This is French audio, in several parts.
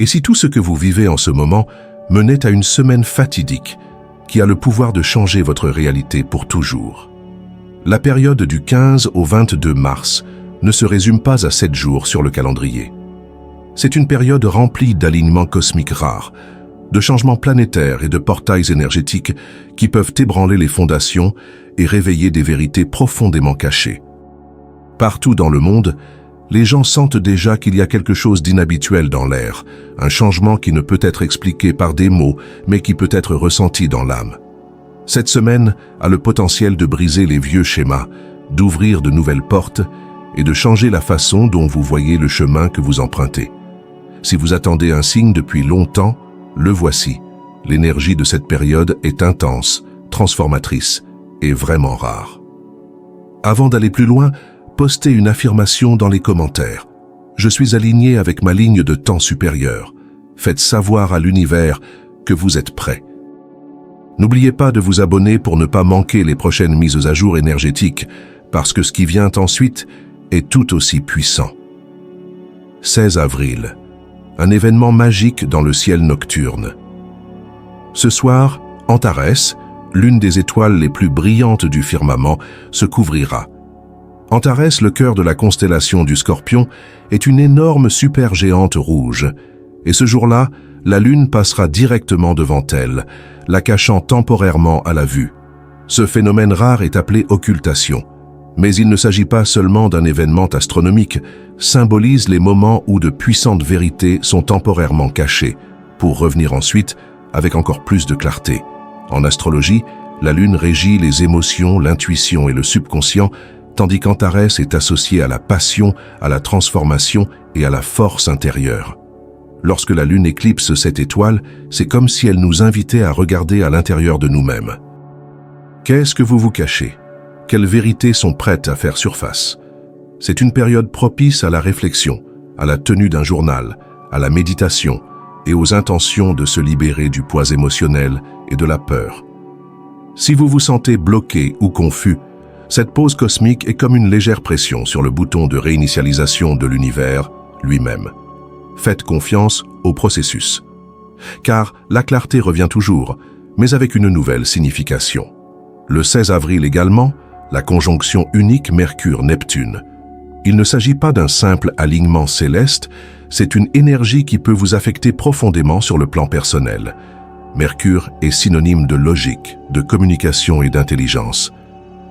Et si tout ce que vous vivez en ce moment menait à une semaine fatidique qui a le pouvoir de changer votre réalité pour toujours? La période du 15 au 22 mars ne se résume pas à 7 jours sur le calendrier. C'est une période remplie d'alignements cosmiques rares, de changements planétaires et de portails énergétiques qui peuvent ébranler les fondations et réveiller des vérités profondément cachées. Partout dans le monde, les gens sentent déjà qu'il y a quelque chose d'inhabituel dans l'air, un changement qui ne peut être expliqué par des mots, mais qui peut être ressenti dans l'âme. Cette semaine a le potentiel de briser les vieux schémas, d'ouvrir de nouvelles portes et de changer la façon dont vous voyez le chemin que vous empruntez. Si vous attendez un signe depuis longtemps, le voici. L'énergie de cette période est intense, transformatrice et vraiment rare. Avant d'aller plus loin, postez une affirmation dans les commentaires. Je suis aligné avec ma ligne de temps supérieure. Faites savoir à l'univers que vous êtes prêt. N'oubliez pas de vous abonner pour ne pas manquer les prochaines mises à jour énergétiques, parce que ce qui vient ensuite est tout aussi puissant. 16 avril. Un événement magique dans le ciel nocturne. Ce soir, Antares, l'une des étoiles les plus brillantes du firmament, se couvrira. Antares, le cœur de la constellation du Scorpion, est une énorme supergéante rouge. Et ce jour-là, la Lune passera directement devant elle, la cachant temporairement à la vue. Ce phénomène rare est appelé occultation. Mais il ne s'agit pas seulement d'un événement astronomique, symbolise les moments où de puissantes vérités sont temporairement cachées, pour revenir ensuite avec encore plus de clarté. En astrologie, la Lune régit les émotions, l'intuition et le subconscient, tandis qu'Antares est associé à la passion, à la transformation et à la force intérieure. Lorsque la Lune éclipse cette étoile, c'est comme si elle nous invitait à regarder à l'intérieur de nous-mêmes. Qu'est-ce que vous vous cachez? Quelles vérités sont prêtes à faire surface? C'est une période propice à la réflexion, à la tenue d'un journal, à la méditation et aux intentions de se libérer du poids émotionnel et de la peur. Si vous vous sentez bloqué ou confus, cette pause cosmique est comme une légère pression sur le bouton de réinitialisation de l'univers lui-même. Faites confiance au processus. Car la clarté revient toujours, mais avec une nouvelle signification. Le 16 avril également, la conjonction unique Mercure-Neptune. Il ne s'agit pas d'un simple alignement céleste, c'est une énergie qui peut vous affecter profondément sur le plan personnel. Mercure est synonyme de logique, de communication et d'intelligence.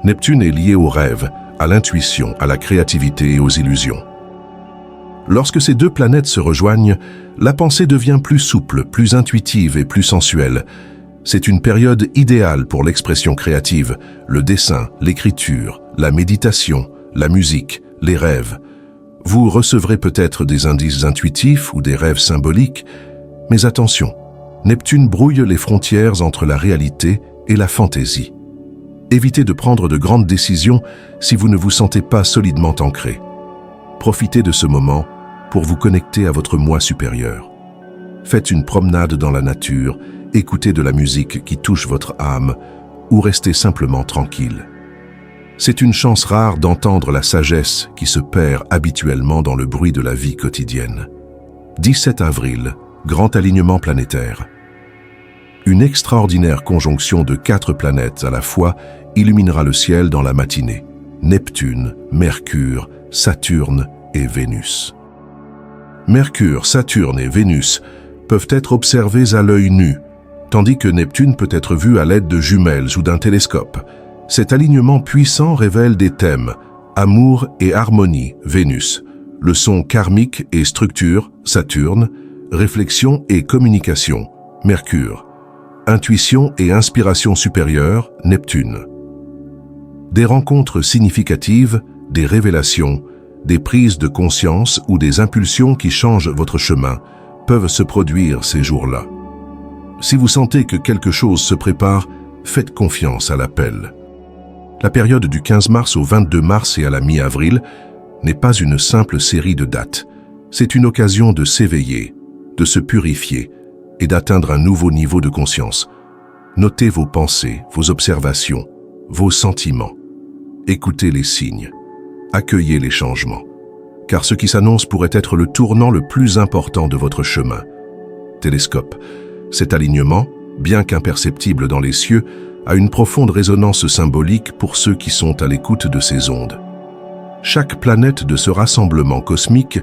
Neptune est lié au rêve, à l'intuition, à la créativité et aux illusions. Lorsque ces deux planètes se rejoignent, la pensée devient plus souple, plus intuitive et plus sensuelle. C'est une période idéale pour l'expression créative, le dessin, l'écriture, la méditation, la musique, les rêves. Vous recevrez peut-être des indices intuitifs ou des rêves symboliques, mais attention, Neptune brouille les frontières entre la réalité et la fantaisie. Évitez de prendre de grandes décisions si vous ne vous sentez pas solidement ancré. Profitez de ce moment pour vous connecter à votre moi supérieur. Faites une promenade dans la nature, écoutez de la musique qui touche votre âme ou restez simplement tranquille. C'est une chance rare d'entendre la sagesse qui se perd habituellement dans le bruit de la vie quotidienne. 17 avril, grand alignement planétaire. Une extraordinaire conjonction de 4 planètes à la fois illuminera le ciel dans la matinée. Neptune, Mercure, Saturne et Vénus. Mercure, Saturne et Vénus peuvent être observés à l'œil nu, tandis que Neptune peut être vu à l'aide de jumelles ou d'un télescope. Cet alignement puissant révèle des thèmes, amour et harmonie, Vénus, leçons karmiques et structure, Saturne, réflexion et communication, Mercure, intuition et inspiration supérieure, Neptune. Des rencontres significatives, des révélations, des prises de conscience ou des impulsions qui changent votre chemin peuvent se produire ces jours-là. Si vous sentez que quelque chose se prépare, faites confiance à l'appel. La période du 15 mars au 22 mars et à la mi-avril n'est pas une simple série de dates. C'est une occasion de s'éveiller, de se purifier et d'atteindre un nouveau niveau de conscience. Notez vos pensées, vos observations, vos sentiments. Écoutez les signes. Accueillez les changements. Car ce qui s'annonce pourrait être le tournant le plus important de votre chemin. télescope. Cet alignement, bien qu'imperceptible dans les cieux, a une profonde résonance symbolique pour ceux qui sont à l'écoute de ces ondes. Chaque planète de ce rassemblement cosmique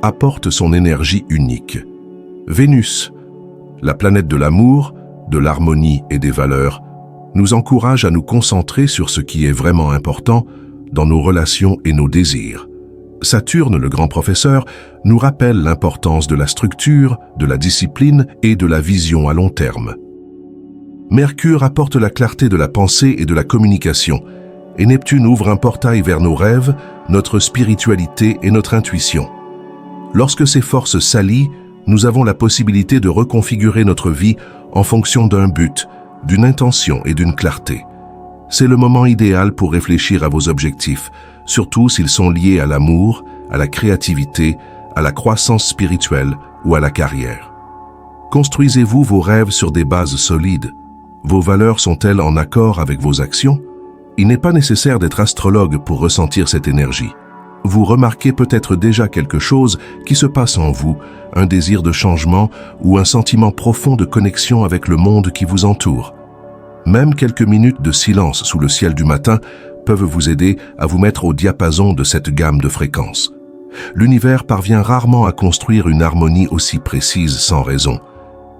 apporte son énergie unique. Vénus, la planète de l'amour, de l'harmonie et des valeurs, nous encourage à nous concentrer sur ce qui est vraiment important dans nos relations et nos désirs. Saturne, le grand professeur, nous rappelle l'importance de la structure, de la discipline et de la vision à long terme. Mercure apporte la clarté de la pensée et de la communication, et Neptune ouvre un portail vers nos rêves, notre spiritualité et notre intuition. Lorsque ces forces s'allient, nous avons la possibilité de reconfigurer notre vie en fonction d'un but, d'une intention et d'une clarté. C'est le moment idéal pour réfléchir à vos objectifs, surtout s'ils sont liés à l'amour, à la créativité, à la croissance spirituelle ou à la carrière. Construisez-vous vos rêves sur des bases solides. Vos valeurs sont-elles en accord avec vos actions? Il n'est pas nécessaire d'être astrologue pour ressentir cette énergie. Vous remarquez peut-être déjà quelque chose qui se passe en vous, un désir de changement ou un sentiment profond de connexion avec le monde qui vous entoure. Même quelques minutes de silence sous le ciel du matin peuvent vous aider à vous mettre au diapason de cette gamme de fréquences. L'univers parvient rarement à construire une harmonie aussi précise sans raison.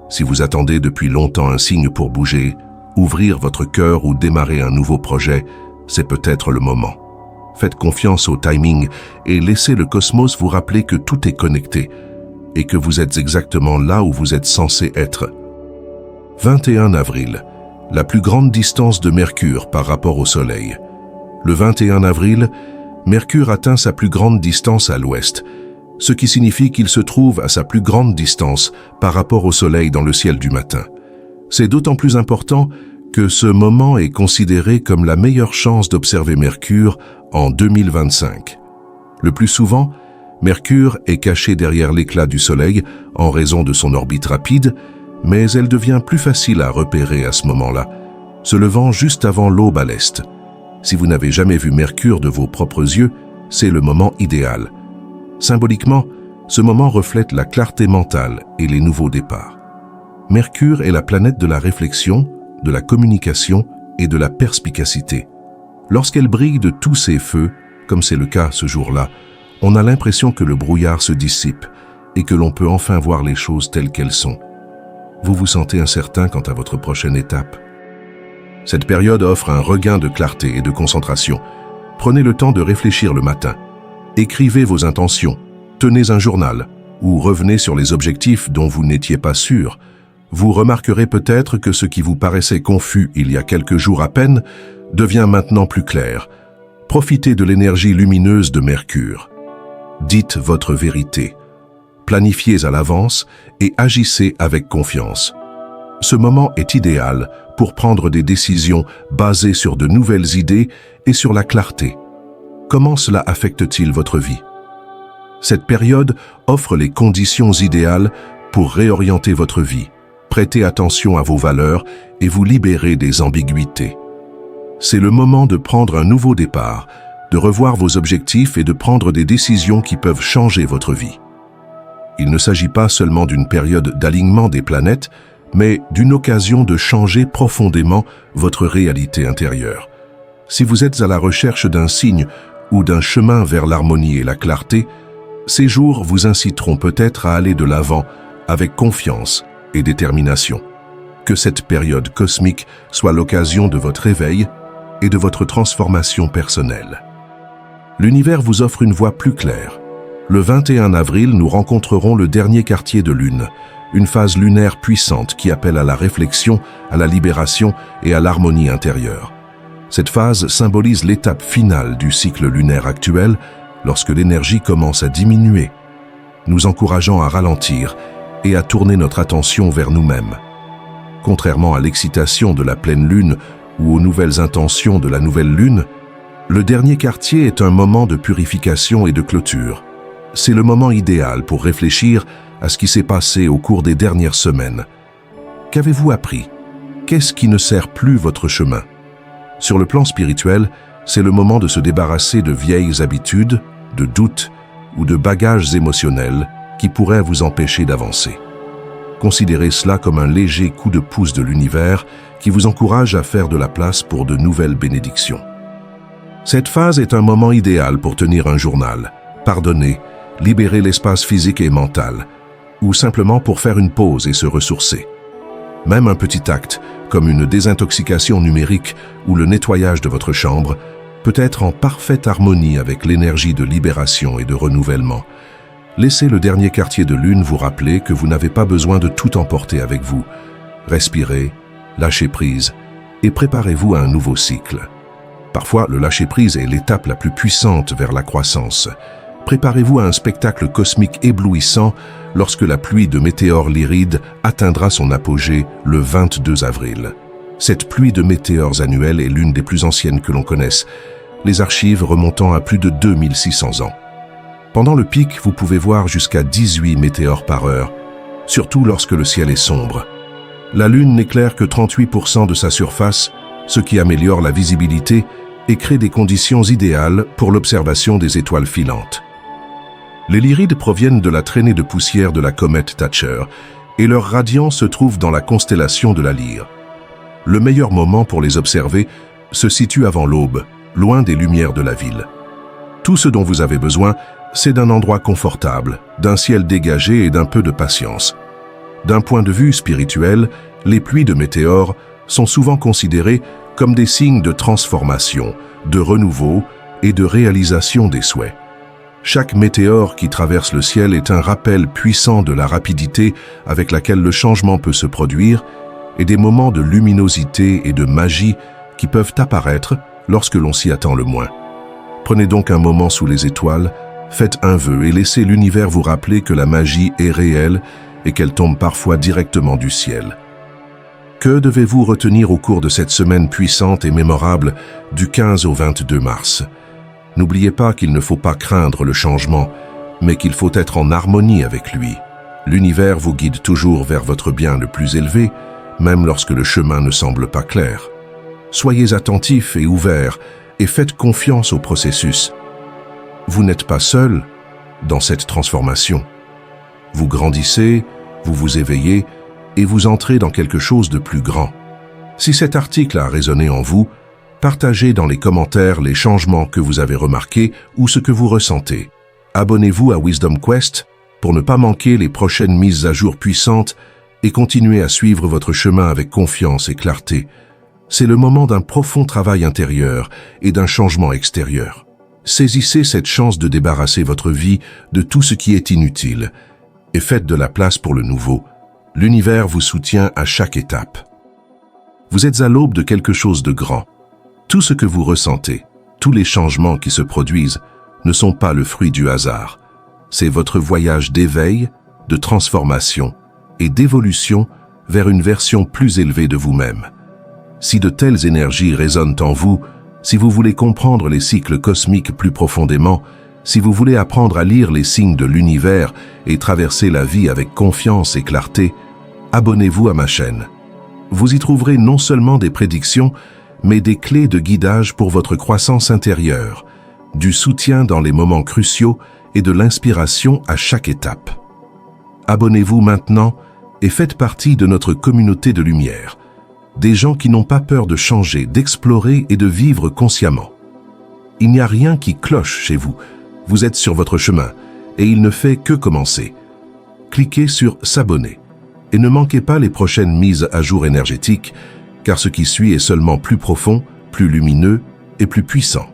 Si vous attendez depuis longtemps un signe pour bouger, ouvrir votre cœur ou démarrer un nouveau projet, c'est peut-être le moment. Faites confiance au timing et laissez le cosmos vous rappeler que tout est connecté et que vous êtes exactement là où vous êtes censé être. 21 avril, la plus grande distance de Mercure par rapport au Soleil. Le 21 avril, Mercure atteint sa plus grande distance à l'ouest, ce qui signifie qu'il se trouve à sa plus grande distance par rapport au Soleil dans le ciel du matin. C'est d'autant plus important que ce moment est considéré comme la meilleure chance d'observer Mercure en 2025. Le plus souvent, Mercure est caché derrière l'éclat du Soleil en raison de son orbite rapide, mais elle devient plus facile à repérer à ce moment-là, se levant juste avant l'aube à l'est. Si vous n'avez jamais vu Mercure de vos propres yeux, c'est le moment idéal. Symboliquement, ce moment reflète la clarté mentale et les nouveaux départs. Mercure est la planète de la réflexion, de la communication et de la perspicacité. Lorsqu'elle brille de tous ses feux, comme c'est le cas ce jour-là, on a l'impression que le brouillard se dissipe et que l'on peut enfin voir les choses telles qu'elles sont. Vous vous sentez incertain quant à votre prochaine étape. Cette période offre un regain de clarté et de concentration. Prenez le temps de réfléchir le matin. Écrivez vos intentions, tenez un journal ou revenez sur les objectifs dont vous n'étiez pas sûr. Vous remarquerez peut-être que ce qui vous paraissait confus il y a quelques jours à peine devient maintenant plus clair. Profitez de l'énergie lumineuse de Mercure. Dites votre vérité. Planifiez à l'avance et agissez avec confiance. Ce moment est idéal pour prendre des décisions basées sur de nouvelles idées et sur la clarté. Comment cela affecte-t-il votre vie? Cette période offre les conditions idéales pour réorienter votre vie. Prêtez attention à vos valeurs et vous libérer des ambiguïtés. C'est le moment de prendre un nouveau départ, de revoir vos objectifs et de prendre des décisions qui peuvent changer votre vie. Il ne s'agit pas seulement d'une période d'alignement des planètes, mais d'une occasion de changer profondément votre réalité intérieure. Si vous êtes à la recherche d'un signe ou d'un chemin vers l'harmonie et la clarté, ces jours vous inciteront peut-être à aller de l'avant avec confiance et détermination. Que cette période cosmique soit l'occasion de votre éveil et de votre transformation personnelle. L'univers vous offre une voie plus claire. Le 21 avril, nous rencontrerons le dernier quartier de lune, une phase lunaire puissante qui appelle à la réflexion, à la libération et à l'harmonie intérieure. Cette phase symbolise l'étape finale du cycle lunaire actuel, lorsque l'énergie commence à diminuer, nous encourageant à ralentir et à tourner notre attention vers nous-mêmes. Contrairement à l'excitation de la pleine lune ou aux nouvelles intentions de la nouvelle lune, le dernier quartier est un moment de purification et de clôture. C'est le moment idéal pour réfléchir à ce qui s'est passé au cours des dernières semaines. Qu'avez-vous appris? Qu'est-ce qui ne sert plus votre chemin? Sur le plan spirituel, c'est le moment de se débarrasser de vieilles habitudes, de doutes ou de bagages émotionnels qui pourraient vous empêcher d'avancer. Considérez cela comme un léger coup de pouce de l'univers qui vous encourage à faire de la place pour de nouvelles bénédictions. Cette phase est un moment idéal pour tenir un journal, pardonner, libérer l'espace physique et mental, ou simplement pour faire une pause et se ressourcer. Même un petit acte, comme une désintoxication numérique ou le nettoyage de votre chambre, peut être en parfaite harmonie avec l'énergie de libération et de renouvellement. Laissez le dernier quartier de lune vous rappeler que vous n'avez pas besoin de tout emporter avec vous. Respirez, lâchez prise et préparez-vous à un nouveau cycle. Parfois, le lâcher-prise est l'étape la plus puissante vers la croissance. Préparez-vous à un spectacle cosmique éblouissant lorsque la pluie de météores Lyrides atteindra son apogée le 22 avril. Cette pluie de météores annuelle est l'une des plus anciennes que l'on connaisse, les archives remontant à plus de 2600 ans. Pendant le pic, vous pouvez voir jusqu'à 18 météores par heure, surtout lorsque le ciel est sombre. La Lune n'éclaire que 38% de sa surface, ce qui améliore la visibilité et crée des conditions idéales pour l'observation des étoiles filantes. Les Lyrides proviennent de la traînée de poussière de la comète Thatcher et leur radiant se trouve dans la constellation de la Lyre. Le meilleur moment pour les observer se situe avant l'aube, loin des lumières de la ville. Tout ce dont vous avez besoin, c'est d'un endroit confortable, d'un ciel dégagé et d'un peu de patience. D'un point de vue spirituel, les pluies de météores sont souvent considérées comme des signes de transformation, de renouveau et de réalisation des souhaits. Chaque météore qui traverse le ciel est un rappel puissant de la rapidité avec laquelle le changement peut se produire et des moments de luminosité et de magie qui peuvent apparaître lorsque l'on s'y attend le moins. Prenez donc un moment sous les étoiles, faites un vœu et laissez l'univers vous rappeler que la magie est réelle et qu'elle tombe parfois directement du ciel. Que devez-vous retenir au cours de cette semaine puissante et mémorable du 15 au 22 mars? N'oubliez pas qu'il ne faut pas craindre le changement, mais qu'il faut être en harmonie avec lui. L'univers vous guide toujours vers votre bien le plus élevé, même lorsque le chemin ne semble pas clair. Soyez attentifs et ouverts et faites confiance au processus. Vous n'êtes pas seul dans cette transformation. Vous grandissez, vous vous éveillez et vous entrez dans quelque chose de plus grand. Si cet article a résonné en vous, partagez dans les commentaires les changements que vous avez remarqués ou ce que vous ressentez. Abonnez-vous à Wisdom Quest pour ne pas manquer les prochaines mises à jour puissantes et continuez à suivre votre chemin avec confiance et clarté. C'est le moment d'un profond travail intérieur et d'un changement extérieur. Saisissez cette chance de débarrasser votre vie de tout ce qui est inutile et faites de la place pour le nouveau. L'univers vous soutient à chaque étape. Vous êtes à l'aube de quelque chose de grand. Tout ce que vous ressentez, tous les changements qui se produisent, ne sont pas le fruit du hasard. C'est votre voyage d'éveil, de transformation et d'évolution vers une version plus élevée de vous-même. Si de telles énergies résonnent en vous, si vous voulez comprendre les cycles cosmiques plus profondément, si vous voulez apprendre à lire les signes de l'univers et traverser la vie avec confiance et clarté, abonnez-vous à ma chaîne. Vous y trouverez non seulement des prédictions, mais des clés de guidage pour votre croissance intérieure, du soutien dans les moments cruciaux et de l'inspiration à chaque étape. Abonnez-vous maintenant et faites partie de notre communauté de lumière, des gens qui n'ont pas peur de changer, d'explorer et de vivre consciemment. Il n'y a rien qui cloche chez vous, vous êtes sur votre chemin et il ne fait que commencer. Cliquez sur s'abonner et ne manquez pas les prochaines mises à jour énergétiques, car ce qui suit est seulement plus profond, plus lumineux et plus puissant.